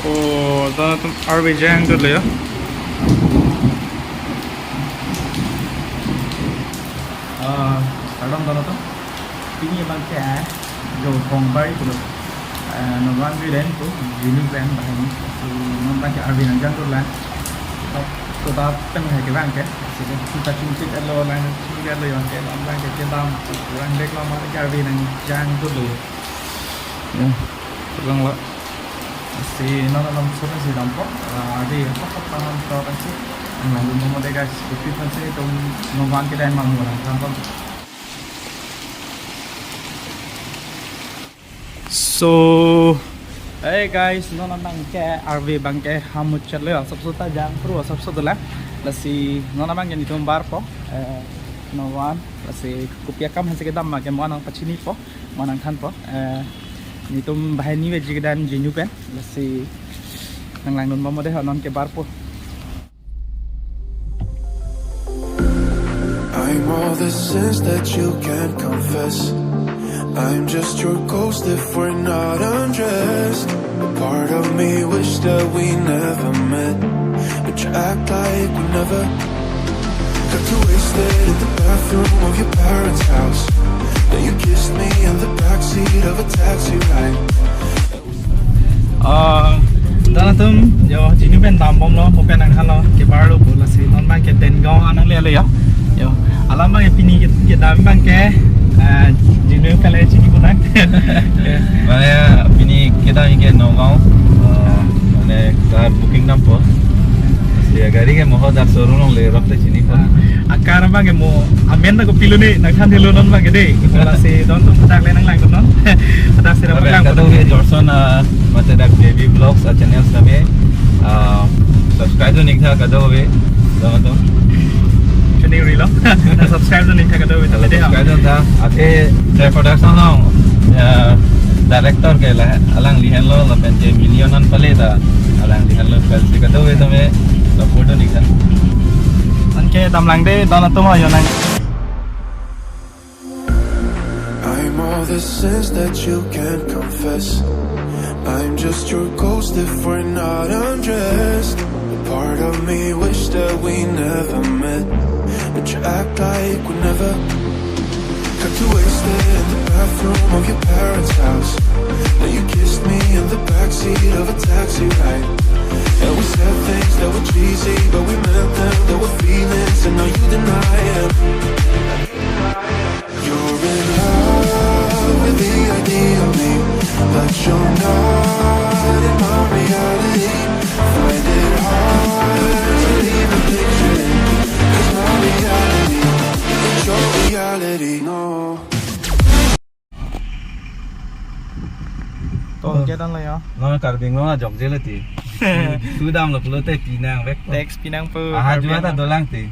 Oh, doon na RV Jang doon layo. Kadang doon na to. Ini bang kaya jo Kopi A Novan Viren to Genu brand bahkan so non bang RV nang jang doon lang. So ta teng hai cái bang ke. So kita cungsit Etlo lang cungsit Etlo yang ke lam lang ke kita kurang dek lama RV nang jang doon layo. Ya, kurang lah. Si non alam sudah si dampok ada apa paham tahu kan sih Langdam mau guys kopi kan sih itu Novan kita yang mau orang kan. So hey guys non bang ke RV bang ke हम चल रहे हैं सबसे ता जान pro सबसे दला लसी non bang yang itu bar po Novan lasi Kopi A kam hanya kita mak yang mana pacini po mana kan po itu bahan ni wajib dan Genu pen lasi nang Langdam mau deh non ke bar po. I'm all the sins that you can't confess. I'm just your ghost if we're not undressed. A part of me wish that we never met, but you act like we never. Got too wasted in the bathroom of your parents' house. Then you kissed me in the backseat of a taxi ride. Đó là tụm giờ chỉ như bên tạm bom lo, một bên hàng lo, cái bar lo là gì, non bang cái tên gõ anh lấy lấy á, giờ, alam bang cái pini cái đam bang cái Genu cái lấy chỉ cái nang, Mana pini kita ini Nogau, mana car booking number. Ya gari ke mohon dah showroom le rakte sini pun. akar bang cái mo, amen na ko pilu ni, nak kan helo non bang cái deh, kalau si don tuh petak lain Langdam non, petak si dapat Kata we Johnson macam dah baby vlogs channel kami, subscribe tu nikah kata we, tahu tu. Channel rilo, subscribe tu nih kakak tu, tapi deh. Subscribe tu dah. Ake saya production long, director ke lah, alang lihat lo, lepas je millionan pale dah, alang lihat lo, kalau kata we tu me support tu nikah. Anke damlang deh, don tuh mau yang I'm all the sins that you can't confess. I'm just your ghost if we're not undressed. A part of me wish that we never met, but you act like we never. Got too wasted in the bathroom of your parents' house. Then you kissed me in the backseat of a taxi ride. And we said things that were cheesy, but we meant them. There were feelings, and now you deny them. You're in love with the idea of me, but you're not in my reality. Find it hard to even picture it, 'cause my reality ain't your reality, no. tuh cái don lah ya. Ngon Karbi ngon jom je leti. Sudah mula puluh teh pinang vek. Text pinang pu. Juga tak dolang ti.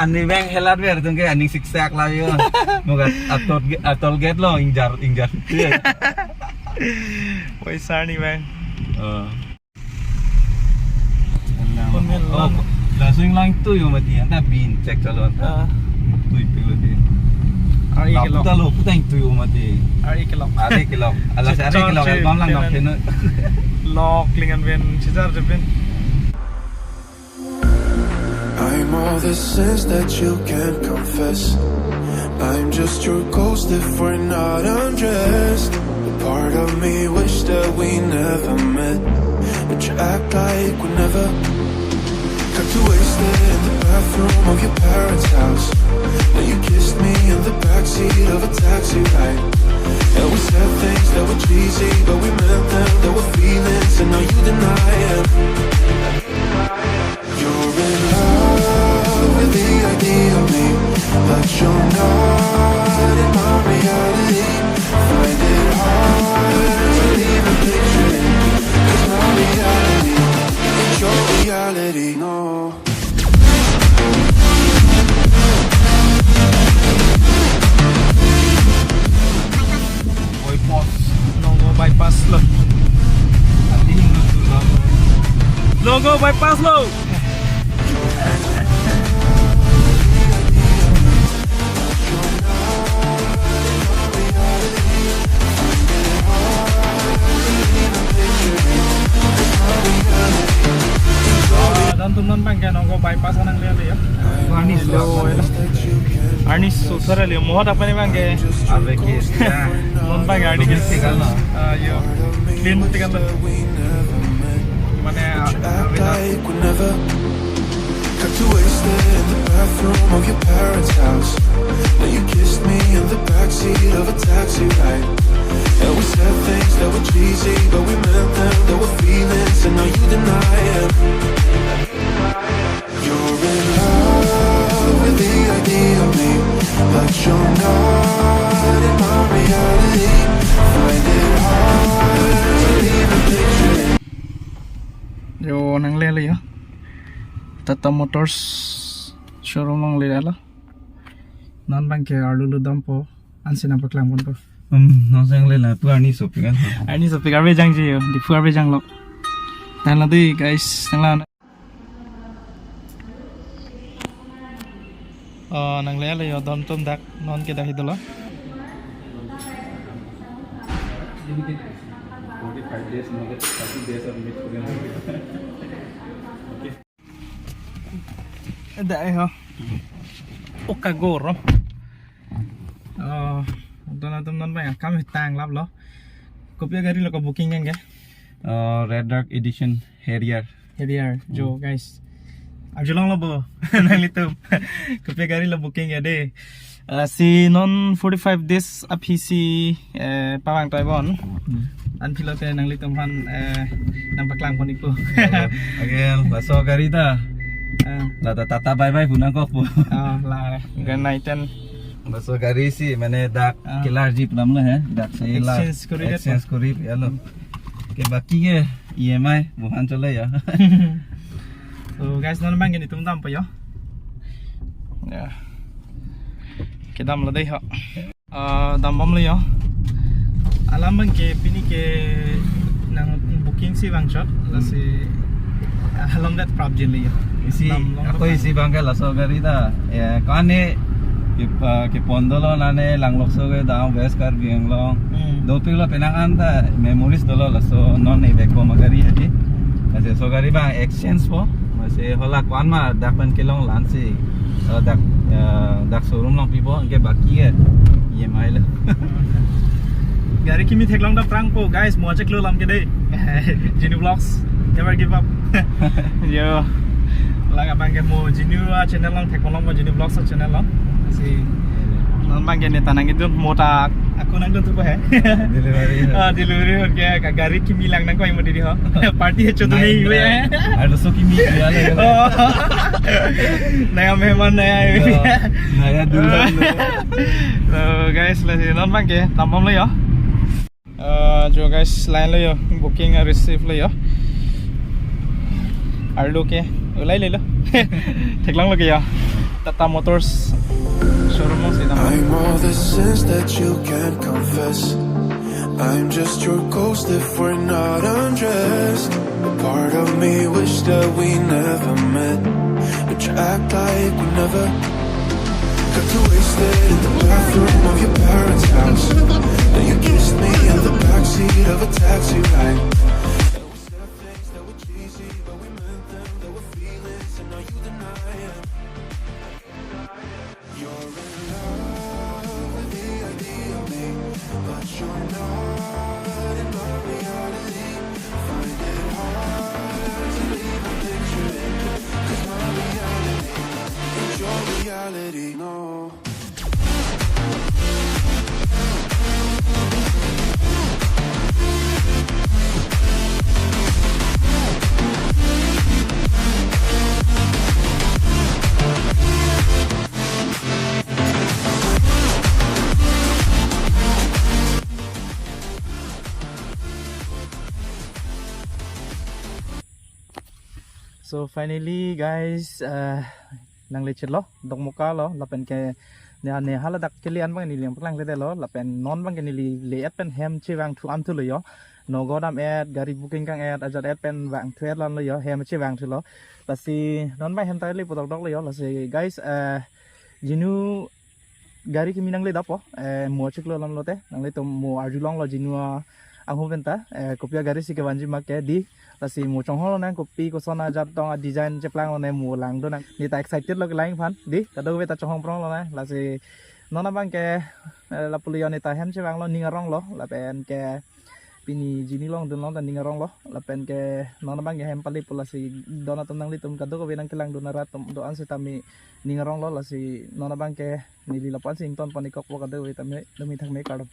Ani bang helat ber tu ke ani siksak lah yo. Moga atol get lo injar. Woi sani bang. Oh, langsung lang tu yo mati anta bin cek calon. Tu ipilu ti. Ari kilo. Kita lo putang tu yo mati. Ari kilo. Ari kilo. Alas ari kilo. Bang lang nak kena. Lock lingan ben cizar ben. I'm all the sins that you can't confess. I'm just your ghost if we're not undressed. A part of me wish that we never met, but you act like we never. Got too wasted in the bathroom of your parents' house. Then you kissed me in the backseat of a taxi ride. And we said things that were cheesy, but we meant them. There were feelings, and now you deny them. You're in love with the idea of me, but you're not in my reality. Find it hard to even picture it, 'cause my reality ain't your reality, no. Oi pos. Logo bypass lo. Logo bypass lo. non bang ke nongko bypass nang le ya Arnis lo. arnis suthara le mohot apani bang ke Abe kes ya. non bang arni ke Tikal na. yo clean tikal mane Like we never got too wasted in the bathroom of your parents' house. Then you kissed me in the backseat of a taxi ride. And we said things that were cheesy, but we meant them. There were feelings, and now you deny it. You're in love with the idea of me, but you're not in my reality. Find it hard to even picture it. yo nang le ya Tata Motors showroom ang le la non bang ke arlulu dam po ansina paklang pon po No sang le la tu arnis so pikan. arni so pigar be jang ji yo di fuar be jang lo tan la dei guys nang la nang le yo dom tom dak non ke dak hidolo 45 days no get 30 days of mix pikan. Dai ho. Okagoro. Donatum non bang kami tang lab lo. Kopi A gari lo ko booking kan ke? Red Dark Edition Harrier. Here jo guys. Ajulong lo bo. Nang litum. Kopi A gari lo booking ya de. Si non 45 days apisi pawang Taiwan. An pilote nang litum han nang paklang pon iku. Again, baso gari ta. La tata bye bye punang ko po. La ganai ten Baso gari si mane dak kelar jeep namle hai. Dak se la exchange kori yalo. Ke baki ke EMI bukan chole ya. So guys non bang ni tum dam pa yo. Ya. Ke dam la dei ha. Dam bam le yo. Alam bang ke pini ke nang booking si bang shot la si alam dat problem le yo. Isi ako isi bangka laso gari ta. Ya kane ke pondolo nane langlok so ke daang west Karbi anglong. Do piglo penangan ta memories dolo laso non e beko magari ati. Ase so gari ba exchange po. Mase hola kwan ma dakpan kilong lansi. Dak showroom long pipo ke baki ke EMI le. Gari kimi theklang da prang po guys mo check lo lam ke dei. Genu vlogs never give up. Yo. Lang abang ke mo Genu channel lang thekong mo Genu vlogs channel lang. Si non bang ke neta nang itu mota aku nang tu ko hai. Delivery ho ke gari kimi lang nang ko mo diri ho. Party he chodo nahi hue hai. Ada so kimi ya le. Naya mehman naya. Naya dulan. So guys la non bang ke tampam le yo. Jo guys line le yo booking receive le yo. Arlo ke ulai le lo. Theklang lo ke yo. Tata Motors showroom mo sida. I'm all the sins that you can't confess. I'm just your ghost if we're not undressed. A part of me wish that we never met, but you act like we never got too wasted in the bathroom of your parents' house. Then you kissed me in the backseat of a taxi ride. And we said things that were cheesy, but we meant them. There were feelings, and now you deny it. You're in love with the idea of me, but you're not in my reality. Find it hard to even picture it, 'cause my reality ain't your reality, no. So finally guys nang lechet lo dok muka lo lapen ke ne hala dak kelian bang ni liang plang le lo lapen non bang ni le at pen hem che wang thu am thu lo yo no godam ad gari booking kang ad ajat ad pen wang thret lan lo yo hem che wang thu lo la si non bang hem tai le podok dok lo yo la si guys Genu gari ki minang le dapo mo chik lo lam lo te nang le to mo arjulong lo Genu ang hubenta Kopi A gari si kewanji make di lasi mu chonghol na kopi ko sona jat tong design cheplang lo ne mu lang do na ni ta excited lo lain phan di ta do we ta chonghong prong lo na lasi nona bang ke la pulion ni ta hem chewang lo ningarong lo la pen ke pini jini long dun long ta ningarong lo la pen ke nona bang ke hem pali pulasi dona tonang litum kado ko benang kelang do na ratum do an se tami ningarong lo lasi nona bang ke nili lapan sing ton panikok lo kado we tami demi thang me kadam